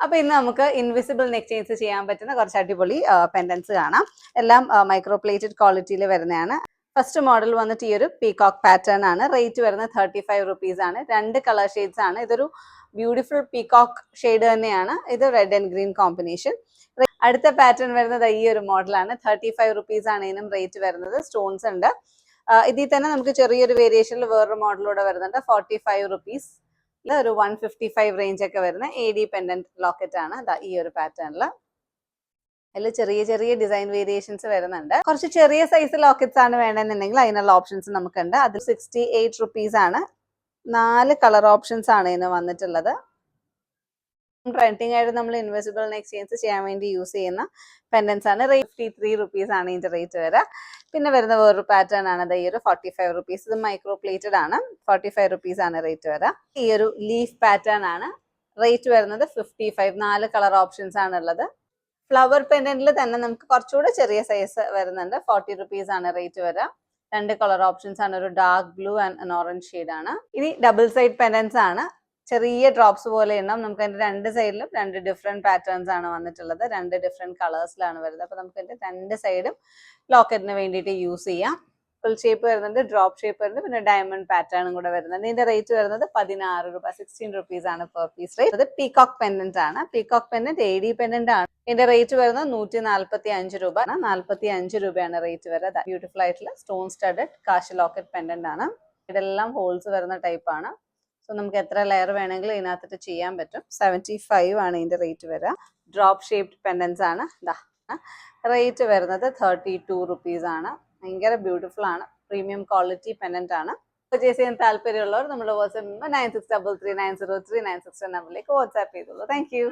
അപ്പൊ ഇന്ന് നമുക്ക് ഇൻവിസിബിൾ നെക്ക് ചെയിൻസ് ചെയ്യാൻ പറ്റുന്ന കുറച്ച് അടിപൊളി പെൻഡൻസ് കാണാം. എല്ലാം മൈക്രോ പ്ലേറ്റഡ് ക്വാളിറ്റിയിൽ വരുന്നതാണ്. ഫസ്റ്റ് മോഡൽ വന്നിട്ട് ഈ ഒരു പീകോക്ക് പാറ്റേൺ ആണ്. റേറ്റ് വരുന്നത് 35 റുപ്പീസ് ആണ്. 2 കളർ ഷെയ്ഡ്സ് ആണ്. ഇതൊരു ബ്യൂട്ടിഫുൾ പീകോക്ക് ഷെയ്ഡ് തന്നെയാണ്. ഇത് റെഡ് ആൻഡ് ഗ്രീൻ കോമ്പിനേഷൻ. അടുത്ത പാറ്റേൺ വരുന്നത് ഈ ഒരു മോഡലാണ്. 35 റുപ്പീസ് ആണ് ഇതിനും റേറ്റ് വരുന്നത്. സ്റ്റോൺസ് ഉണ്ട്. ഇതിൽ തന്നെ നമുക്ക് ചെറിയൊരു വേരിയേഷനിൽ വേറൊരു മോഡലൂടെ വരുന്നുണ്ട്. 45 റുപ്പീസ്. ഒരു 155 റേഞ്ച് ഒക്കെ വരുന്ന AD പെൻഡന്റ് ലോക്കറ്റ് ആണ് ഈ ഒരു പാറ്റേണിൽ. അതിൽ ചെറിയ ചെറിയ ഡിസൈൻ വേരിയേഷൻസ് വരുന്നുണ്ട്. കുറച്ച് ചെറിയ സൈസ് ലോക്കറ്റ്സ് ആണ് വേണമെന്നുണ്ടെങ്കിൽ അതിനുള്ള ഓപ്ഷൻസ് നമുക്കുണ്ട്. അത് 68 റുപ്പീസ് ആണ്. 4 കളർ ഓപ്ഷൻസ് ആണ് ഇതിന് വന്നിട്ടുള്ളത്. ട്രെൻഡിങ് ആയിട്ട് നമ്മൾ ഇൻവിസിബിൾ നെക്ക് ചെയിൻസ് ചെയ്യാൻ വേണ്ടി യൂസ് ചെയ്യുന്ന പെൻഡൻസ് ആണ്. 53 റുപ്പീസ് ആണ് ഇതിന്റെ റേറ്റ് വരിക. പിന്നെ വരുന്ന വേറൊരു പാറ്റേൺ ആണ് ഈ ഒരു 45 റുപ്പീസ്. ഇത് മൈക്രോ പ്ലേറ്റഡ് ആണ്. 45 റുപ്പീസ് ആണ് റേറ്റ് വരിക. ഈ ഒരു ലീഫ് പാറ്റേൺ ആണ്. റേറ്റ് വരുന്നത് 55. 4 കളർ ഓപ്ഷൻസ് ആണ് ഉള്ളത്. ഫ്ലവർ പെൻഡന്റിൽ തന്നെ നമുക്ക് കുറച്ചുകൂടെ ചെറിയ സൈസ് വരുന്നുണ്ട്. 40 റുപ്പീസ് ആണ് റേറ്റ് വരിക. 2 കളർ ഓപ്ഷൻസ് ആണ്. ഒരു dark blue and orange shade ആണ്. ഇനി ഡബിൾ സൈഡ് പെൻഡൻസ് ആണ്. ചെറിയ ഡ്രോപ്സ് പോലെ ഉണ്ടാവും. നമുക്ക് അതിന്റെ 2 സൈഡിലും 2 ഡിഫറെന്റ് പാറ്റേൺസ് ആണ് വന്നിട്ടുള്ളത്. 2 ഡിഫറെന്റ് കളേഴ്സിലാണ് വരുന്നത്. അപ്പൊ നമുക്ക് അതിന്റെ 2 സൈഡും ലോക്കറ്റിന് വേണ്ടിയിട്ട് യൂസ് ചെയ്യാം. ഫുൾ ഷേപ്പ് വരുന്നുണ്ട്, ഡ്രോപ്പ് ഷേപ്പ് വരുന്നുണ്ട്, പിന്നെ ഡയമണ്ട് പാറ്റേണും കൂടെ വരുന്നുണ്ട്. ഇതിന്റെ റേറ്റ് വരുന്നത് 16 രൂപ, 16 റുപ്പീസ് ആണ് പെർ പീസ് റേറ്റ്. അത് പീകോക്ക് പെൻഡന്റ് ആണ്. പീകോക്ക് പെൻഡന്റ് AD പെൻഡന്റ് ആണ്. ഇതിന്റെ റേറ്റ് വരുന്നത് 145 രൂപ. 45 രൂപയാണ് റേറ്റ് വരുന്നത്. ബ്യൂട്ടിഫുൾ ആയിട്ടുള്ള സ്റ്റോൺ സ്റ്റഡഡ് കാശ് ലോക്കറ്റ് പെൻഡന്റ് ആണ്. ഇതെല്ലാം ഹോൾസ് വരുന്ന ടൈപ്പ് ആണ്. സോ നമുക്ക് എത്ര ലെയർ വേണമെങ്കിലും ഇതിനകത്തിട്ട് ചെയ്യാൻ പറ്റും. 75 ആണ് ഇതിന്റെ റേറ്റ് വരിക. ഡ്രോപ്പ് ഷേപ്ഡ് പെൻഡൻസ് ആണ്. റേറ്റ് വരുന്നത് 32 റുപ്പീസ് ആണ്. ഭയങ്കര ബ്യൂട്ടിഫുൾ ആണ്. പ്രീമിയം ക്വാളിറ്റി പെൻഡന്റ് ആണ്. പർച്ചേസ് ചെയ്യാൻ താല്പര്യമുള്ളവർ നമ്മുടെ വാട്സ്ആപ്പ് 9633903969 നമ്പറിലേക്ക് വാട്സ്ആപ്പ് ചെയ്തോളൂ. Thank you.